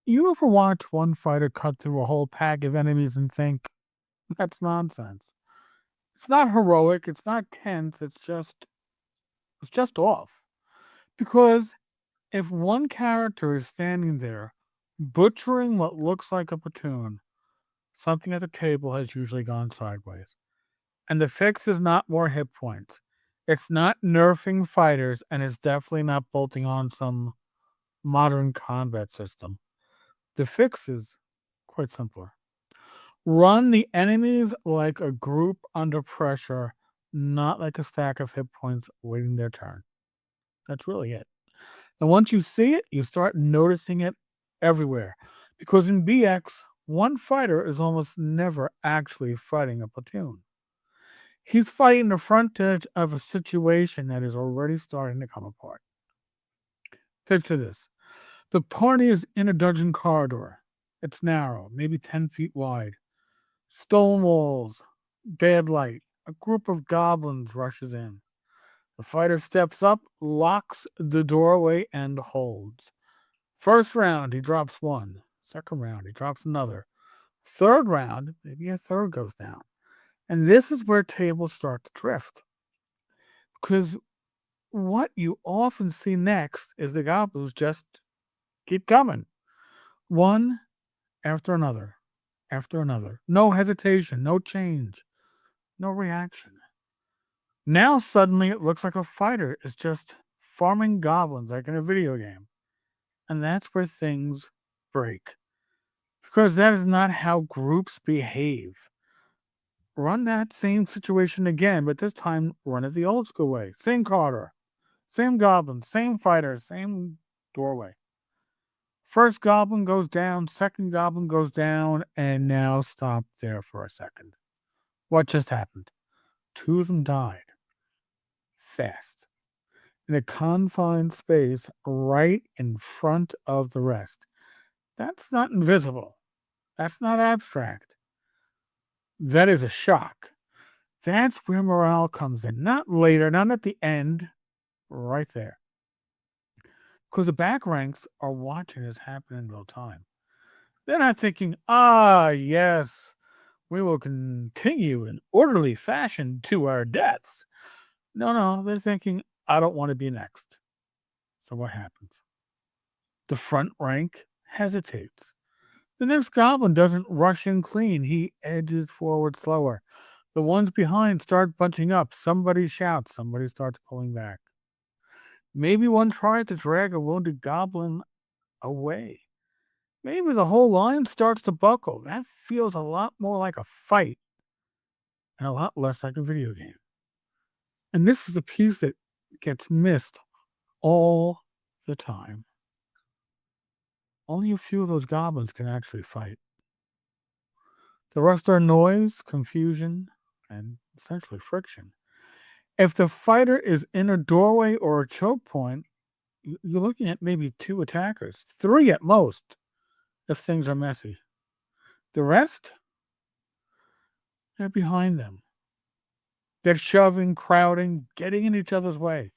You ever watch one fighter cut through a whole pack of enemies and think, that's nonsense? It's not heroic, it's not tense, it's just off. Because if one character is standing there butchering what looks like a platoon, something at the table has usually gone sideways. And the fix is not more hit points. It's not nerfing fighters, and it's definitely not bolting on some modern combat system. The fix is quite simpler. Run the enemies like a group under pressure, not like a stack of hit points waiting their turn. That's really it. And once you see it, you start noticing it everywhere. Because in BX, one fighter is almost never actually fighting a platoon. He's fighting the front edge of a situation that is already starting to come apart. Picture this. The party is in a dungeon corridor. It's narrow, maybe 10 feet wide. Stone walls, bad light. A group of goblins rushes in. The fighter steps up, locks the doorway, and holds. First round, he drops one. Second round, he drops another. Third round, maybe a third goes down. And this is where tables start to drift. Because what you often see next is the goblins just keep coming. One after another, after another. No hesitation, no change, no reaction. Now suddenly it looks like a fighter is just farming goblins like in a video game. And that's where things break. Because that is not how groups behave. Run that same situation again, but this time run it the old school way. Same Carter, same goblins, same fighters, same doorway. First goblin goes down, second goblin goes down, and now stop there for a second. What just happened? Two of them died. Fast. In a confined space right in front of the rest. That's not invisible. That's not abstract. That is a shock. That's where morale comes in. Not later, not at the end, right there. Because the back ranks are watching this happen in real time. They're not thinking, yes, we will continue in orderly fashion to our deaths. No, they're thinking, I don't want to be next. So what happens? The front rank hesitates. The next goblin doesn't rush in clean, he edges forward slower. The ones behind start bunching up. Somebody shouts, somebody starts pulling back. Maybe one tries to drag a wounded goblin away. Maybe the whole line starts to buckle. That feels a lot more like a fight and a lot less like a video game. And this is the piece that gets missed all the time. Only a few of those goblins can actually fight. The rest are noise, confusion, and essentially friction. If the fighter is in a doorway or a choke point, you're looking at maybe two attackers, three at most, if things are messy. The rest, they're behind them. They're shoving, crowding, getting in each other's way.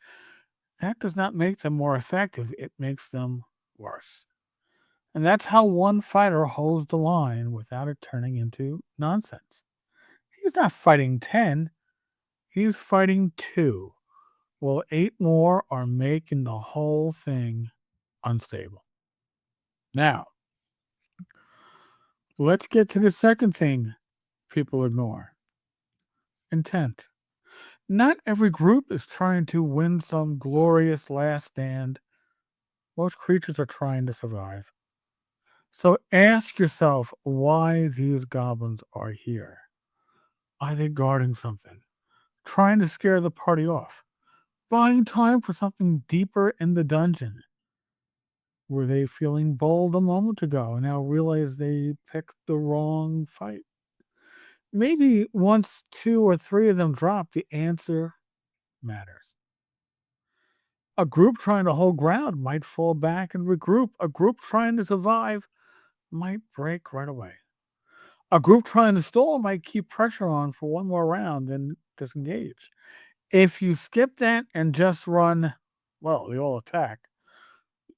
That does not make them more effective, it makes them worse. And that's how one fighter holds the line without it turning into nonsense. He's not fighting 10, he's fighting 2. Well, 8 more are making the whole thing unstable. Now, let's get to the second thing people ignore: intent. Not every group is trying to win some glorious last stand. Most creatures are trying to survive. So ask yourself why these goblins are here. Are they guarding something? Trying to scare the party off? Buying time for something deeper in the dungeon? Were they feeling bold a moment ago and now realize they picked the wrong fight? Maybe once 2 or 3 of them drop, the answer matters. A group trying to hold ground might fall back and regroup. A group trying to survive might break right away. A group trying to stall might keep pressure on for one more round, then disengage. If you skip that and just run, well, the all attack,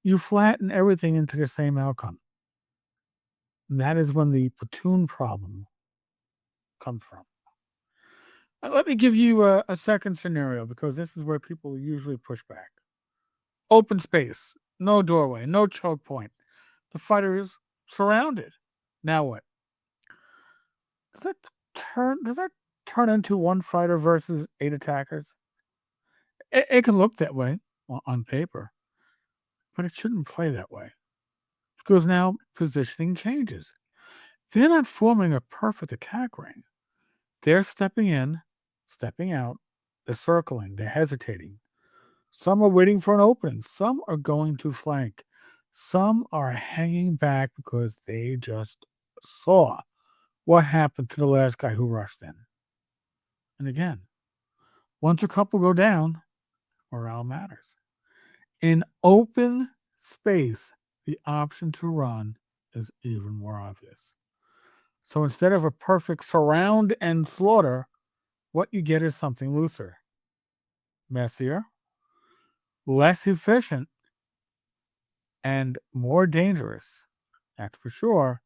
you flatten everything into the same outcome. And that is when the platoon problem comes from. Let me give you a second scenario because this is where people usually push back. Open space, no doorway, no choke point. The fighter is surrounded. Now what? Does that turn into one fighter versus 8 attackers? It can look that way on paper, but it shouldn't play that way because now positioning changes. They're not forming a perfect attack ring. They're stepping in, stepping out, they're circling, they're hesitating. Some are waiting for an opening, some are going to flank, some are hanging back because they just saw what happened to the last guy who rushed in. And again, once a couple go down, morale matters. In open space, the option to run is even more obvious. So instead of a perfect surround and slaughter, what you get is something looser, messier, less efficient, and more dangerous. That's for sure,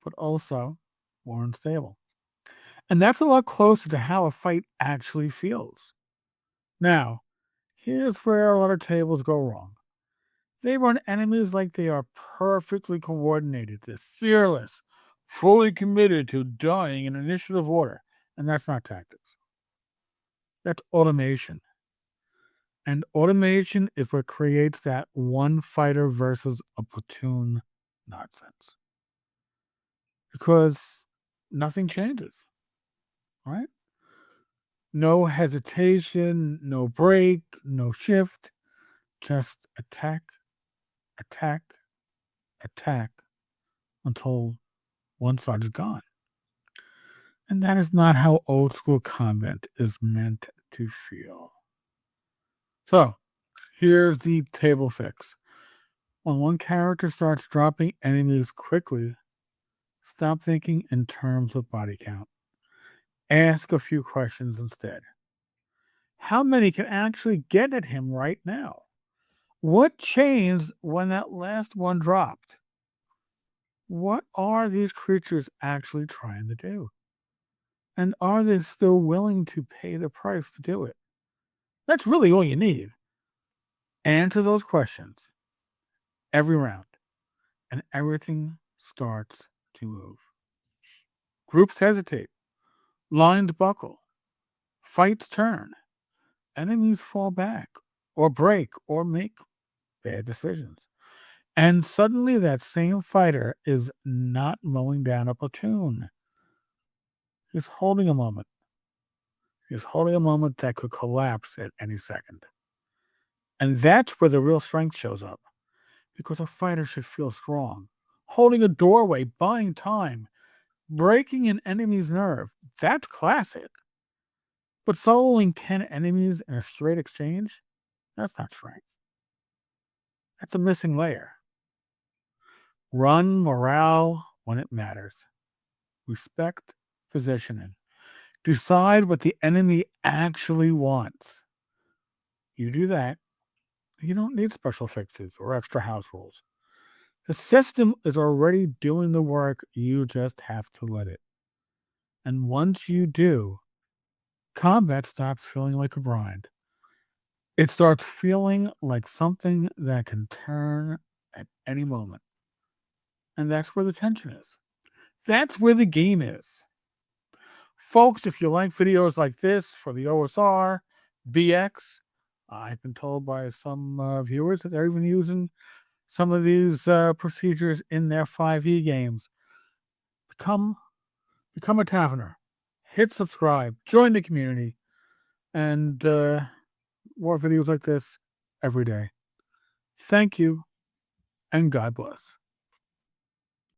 but also more unstable. And that's a lot closer to how a fight actually feels. Now, here's where a lot of tables go wrong. They run enemies like they are perfectly coordinated, they're fearless, fully committed to dying in initiative order. And that's not tactics. That's automation. And automation is what creates that one fighter versus a platoon nonsense. Because nothing changes, right? No hesitation, no break, no shift, just attack, attack, attack until one side is gone. And that is not how old school combat is meant to feel. So, here's the table fix. When one character starts dropping enemies quickly, stop thinking in terms of body count. Ask a few questions instead. How many can actually get at him right now? What changed when that last one dropped? What are these creatures actually trying to do? And are they still willing to pay the price to do it? That's really all you need. Answer those questions every round, and everything starts to move. Groups hesitate, lines buckle, fights turn, enemies fall back, or break, or make bad decisions. And suddenly that same fighter is not mowing down a platoon. He's holding a moment. He's holding a moment that could collapse at any second. And that's where the real strength shows up. Because a fighter should feel strong. Holding a doorway, buying time, breaking an enemy's nerve. That's classic. But soloing 10 enemies in a straight exchange? That's not strength. That's a missing layer. Run morale when it matters. Respect positioning. Decide what the enemy actually wants. You do that, you don't need special fixes or extra house rules. The system is already doing the work, you just have to let it. And once you do, combat stops feeling like a grind. It starts feeling like something that can turn at any moment. And that's where the tension is. That's where the game is. Folks, if you like videos like this for the OSR, BX, I've been told by some viewers that they're even using some of these procedures in their 5e games. Become a Taverner. Hit subscribe. Join the community. And more videos like this every day. Thank you, and God bless.